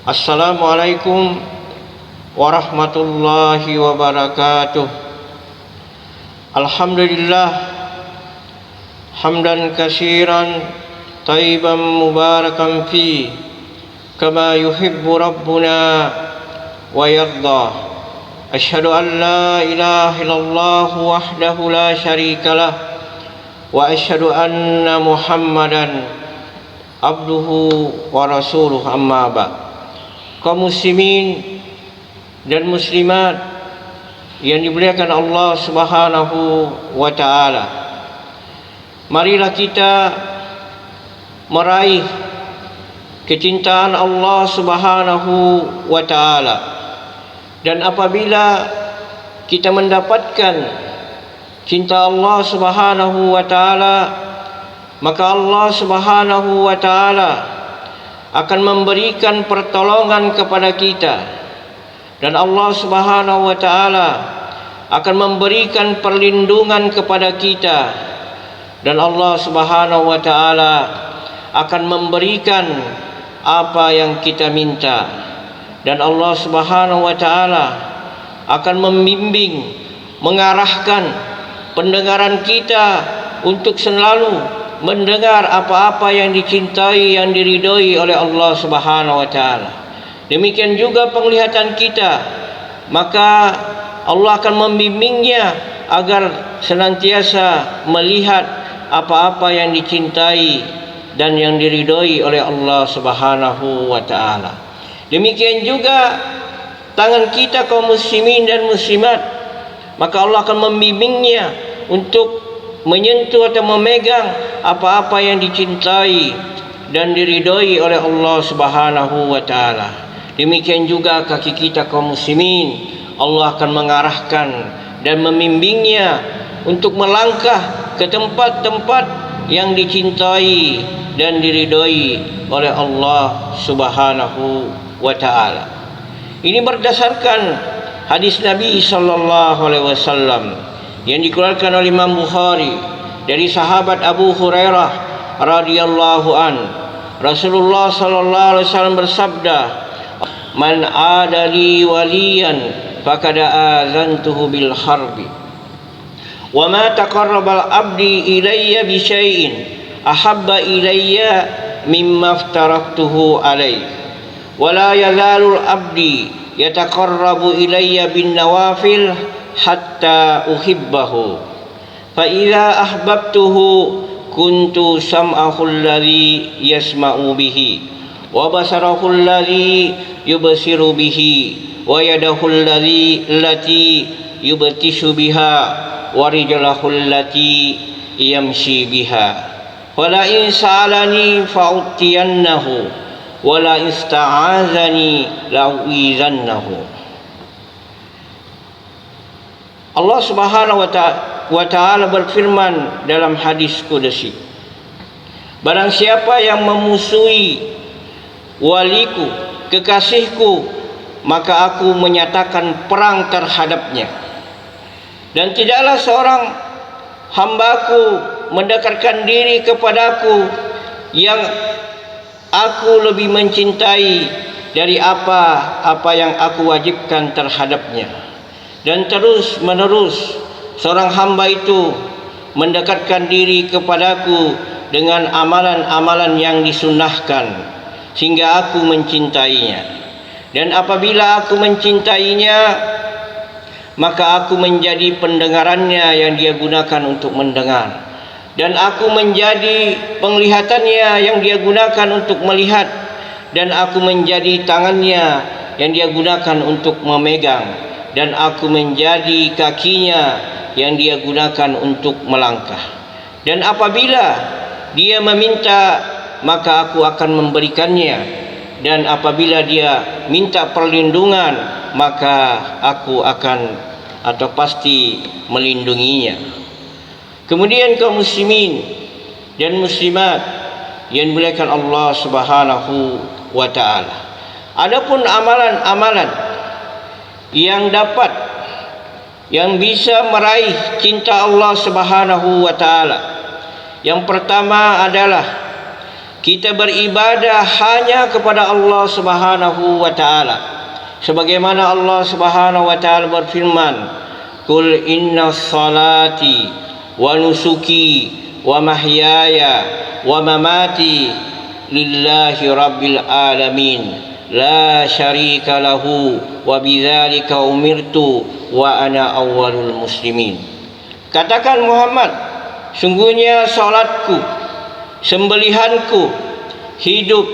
Assalamualaikum warahmatullahi wabarakatuh. Alhamdulillah hamdan katsiran tayyiban mubarakan fi kama yuhibbu rabbuna wa yarda. Asyhadu an la ilaha illallah wahdahu la syarikalah wa asyhadu anna Muhammadan abduhu wa rasuluh, amma ba'd. Kaum muslimin dan muslimat yang dimuliakan Allah Subhanahu wa taala, marilah kita meraih kecintaan Allah Subhanahu wa taala. Dan apabila kita mendapatkan cinta Allah Subhanahu wa taala, maka Allah Subhanahu wa taala akan memberikan pertolongan kepada kita, dan Allah Subhanahu wa taala akan memberikan perlindungan kepada kita, dan Allah Subhanahu wa taala akan memberikan apa yang kita minta, dan Allah Subhanahu wa taala akan membimbing, mengarahkan pendengaran kita untuk selalu mendengar apa-apa yang dicintai, yang diridhoi oleh Allah Subhanahu wa taala. Demikian juga penglihatan kita, maka Allah akan membimbingnya agar senantiasa melihat apa-apa yang dicintai dan yang diridhoi oleh Allah Subhanahu wa taala. Demikian juga tangan kita kaum muslimin dan muslimat, maka Allah akan membimbingnya untuk menyentuh atau memegang apa-apa yang dicintai dan diridhoi oleh Allah Subhanahu wa taala. Demikian juga kaki kita kaum muslimin, Allah akan mengarahkan dan membimbingnya untuk melangkah ke tempat-tempat yang dicintai dan diridhoi oleh Allah Subhanahu wa taala. Ini berdasarkan hadis Nabi sallallahu alaihi wasallam yang dikeluarkan oleh Imam Bukhari dari sahabat Abu Hurairah radhiyallahu an. Rasulullah sallallahu alaihi wasallam bersabda, "Man adali waliyan faqad azantuhu bil harbi. Wa ma taqarraba al-'abdi ilayya bi syai'in ahabba ilayya mimma aftaratuhu alayhi. Wa la yazalu al-'abdi yataqarrabu ilayya bin nawafil hatta uhibbahu. Fa idza ahbabtuhu kuntu sam'ahu alladhi yasma'u bihi, wa basarahu alladhi yubsiru bihi, wa yadahu allati yubtishu biha, wa rijlahu allati yamshi biha. Wa la in sa'alani fa'utiyannahu, wa la ista'azani la'uizannahu." Allah Subhanahu wa taala berfirman dalam hadis qudsi, "Barang siapa yang memusuhi waliku, kekasihku, maka aku menyatakan perang terhadapnya. Dan tidaklah seorang hambaku mendekatkan diri kepadaku yang aku lebih mencintai dari apa yang aku wajibkan terhadapnya." Dan terus menerus seorang hamba itu mendekatkan diri kepadaku dengan amalan-amalan yang disunnahkan sehingga aku mencintainya. Dan apabila aku mencintainya, maka aku menjadi pendengarannya yang dia gunakan untuk mendengar, dan aku menjadi penglihatannya yang dia gunakan untuk melihat, dan aku menjadi tangannya yang dia gunakan untuk memegang, dan aku menjadi kakinya yang dia gunakan untuk melangkah. Dan apabila dia meminta, maka aku akan memberikannya, dan apabila dia minta perlindungan, maka aku akan atau pasti melindunginya. Kemudian kaum muslimin dan muslimat yang dimuliakan Allah Subhanahu wa taala, adapun amalan-amalan yang bisa meraih cinta Allah Subhanahu wa taala, yang pertama adalah kita beribadah hanya kepada Allah Subhanahu wa taala. Sebagaimana Allah Subhanahu wa taala berfirman, "Qul inna salati wa nusuki wa mahyaya wa mamati lillahi rabbil alamin la syarika lahu wa bidzalika umirtu wa ana awwalul muslimin." Katakan Muhammad, sungguhnya salatku, sembelihanku, hidup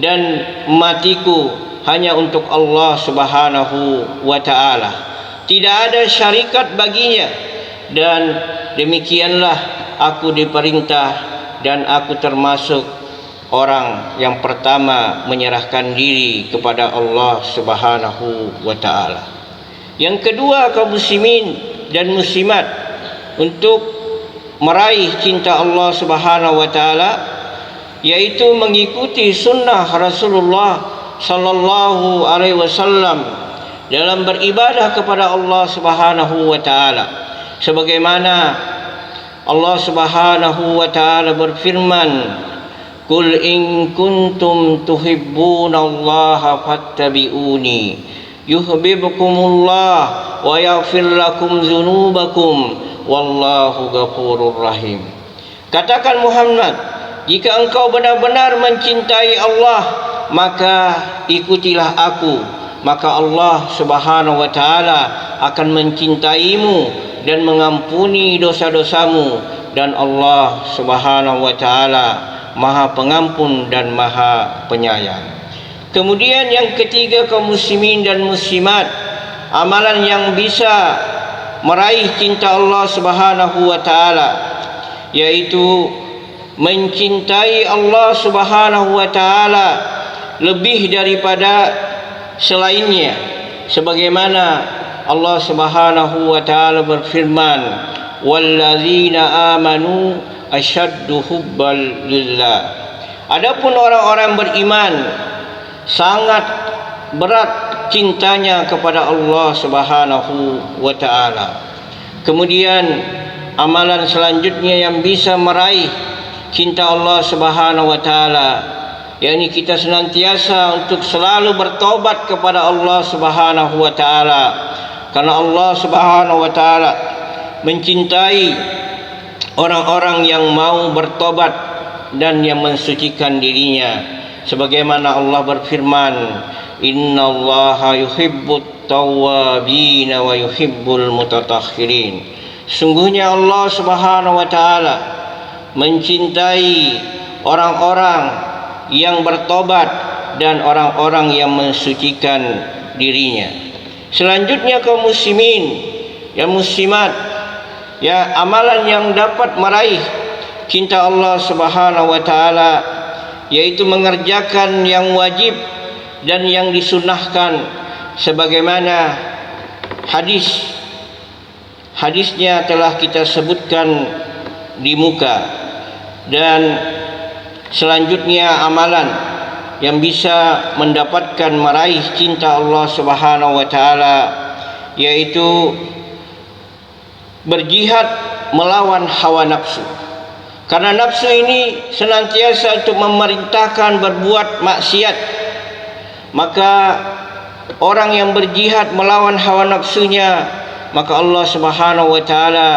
dan matiku hanya untuk Allah Subhanahu wa taala. Tidak ada syarikat baginya, dan demikianlah aku diperintah dan aku termasuk orang yang pertama menyerahkan diri kepada Allah Subhanahu wa taala. Yang kedua, kaum muslimin dan muslimat, untuk meraih cinta Allah Subhanahu wa taala yaitu mengikuti sunnah Rasulullah sallallahu alaihi wasallam dalam beribadah kepada Allah Subhanahu wa taala. Sebagaimana Allah Subhanahu wa taala berfirman, "Qul in kuntum tuhibbunallaha fattabi'uni yuhibbukumullah wa yaghfir lakum dzunubakum wallahu ghafurur rahim." Katakan Muhammad, jika engkau benar-benar mencintai Allah, maka ikutilah aku, maka Allah Subhanahu wa taala akan mencintaimu dan mengampuni dosa-dosamu, dan Allah Subhanahu wa taala Maha Pengampun dan Maha Penyayang. Kemudian yang ketiga, kaum muslimin dan muslimat, amalan yang bisa meraih cinta Allah Subhanahu wa taala yaitu mencintai Allah Subhanahu wa taala lebih daripada selainnya. Sebagaimana Allah Subhanahu wa taala berfirman, "Wallazina amanu asyaddu hubbal lillah." Adapun orang-orang beriman sangat berat cintanya kepada Allah Subhanahu wa taala. Kemudian amalan selanjutnya yang bisa meraih cinta Allah Subhanahu wa taala, yakni kita senantiasa untuk selalu bertobat kepada Allah Subhanahu wa taala, karena Allah Subhanahu wa taala mencintai orang-orang yang mau bertobat dan yang mensucikan dirinya. Sebagaimana Allah berfirman, "Innallaha yuhibbut tawwabin wa yuhibbul mutatahhirin." Sungguhnya Allah Subhanahu wa taala mencintai orang-orang yang bertobat dan orang-orang yang mensucikan dirinya. Selanjutnya, kaum muslimin dan muslimat, ya, amalan yang dapat meraih cinta Allah Subhanahu wa taala yaitu mengerjakan yang wajib dan yang disunnahkan, sebagaimana hadisnya telah kita sebutkan di muka. Dan selanjutnya amalan yang bisa mendapatkan meraih cinta Allah Subhanahu wa taala yaitu berjihad melawan hawa nafsu. Karena nafsu ini senantiasa untuk memerintahkan berbuat maksiat, maka orang yang berjihad melawan hawa nafsunya, maka Allah Subhanahu wa taala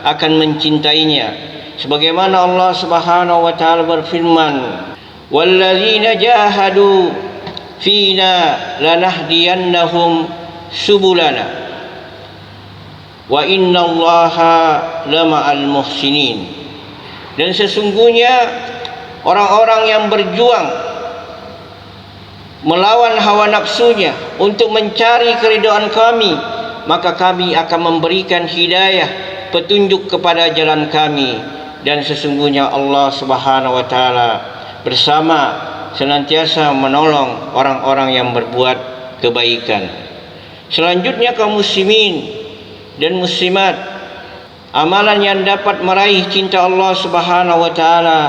akan mencintainya. Sebagaimana Allah Subhanahu wa taala berfirman, "Walladzina jahadu fina lanahdiyannahum subulana wa innallaha lama'al muhsinin." Dan sesungguhnya orang-orang yang berjuang melawan hawa nafsunya untuk mencari keridhaan kami, maka kami akan memberikan hidayah, petunjuk kepada jalan kami. Dan sesungguhnya Allah Subhanahu wa taala bersama senantiasa menolong orang-orang yang berbuat kebaikan. Selanjutnya, kaum muslimin dan muslimat, amalan yang dapat meraih cinta Allah Subhanahu wa taala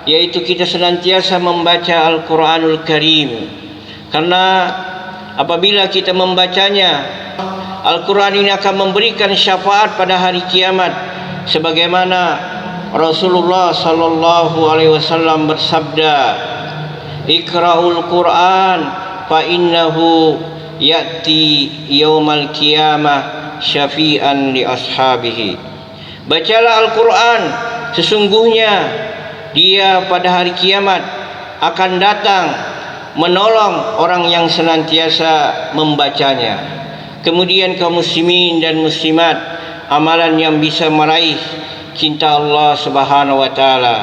yaitu kita senantiasa membaca Al-Qur'anul Karim. Karena apabila kita membacanya, Al-Quran ini akan memberikan syafaat pada hari kiamat, sebagaimana Rasulullah sallallahu alaihi wasallam bersabda, "Iqra'ul Qur'an fa innahu ya'ti yaumal qiyamah syafi'an li ashabihi." Bacalah Al-Quran, sesungguhnya dia pada hari kiamat akan datang menolong orang yang senantiasa membacanya. Kemudian kaum muslimin dan muslimat, amalan yang bisa meraih cinta Allah Subhanahu wa taala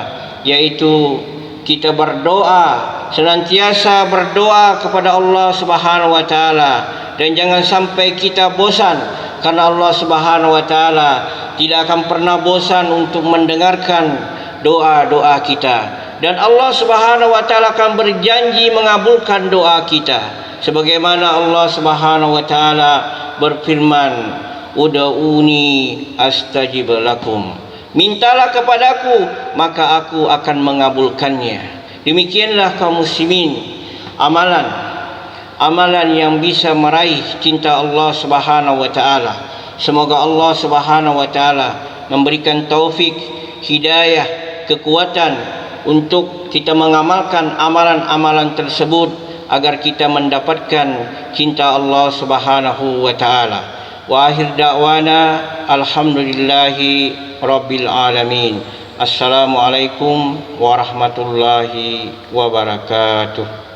yaitu kita berdoa, senantiasa berdoa kepada Allah Subhanahu wa taala, dan jangan sampai kita bosan, karena Allah Subhanahu wa taala tidak akan pernah bosan untuk mendengarkan doa-doa kita, dan Allah Subhanahu wa taala akan berjanji mengabulkan doa kita sebagaimana Allah Subhanahu wa taala berfirman, "Ud'uni astajib lakum." Mintalah kepadaku, maka aku akan mengabulkannya. Demikianlah kaum muslimin, amalan yang bisa meraih cinta Allah Subhanahu wa taala. Semoga Allah Subhanahu wa taala memberikan taufik, hidayah, kekuatan untuk kita mengamalkan amalan-amalan tersebut agar kita mendapatkan cinta Allah Subhanahu wa taala. Wa akhir da'wana alhamdulillahi rabbil alamin. Assalamualaikum warahmatullahi wabarakatuh.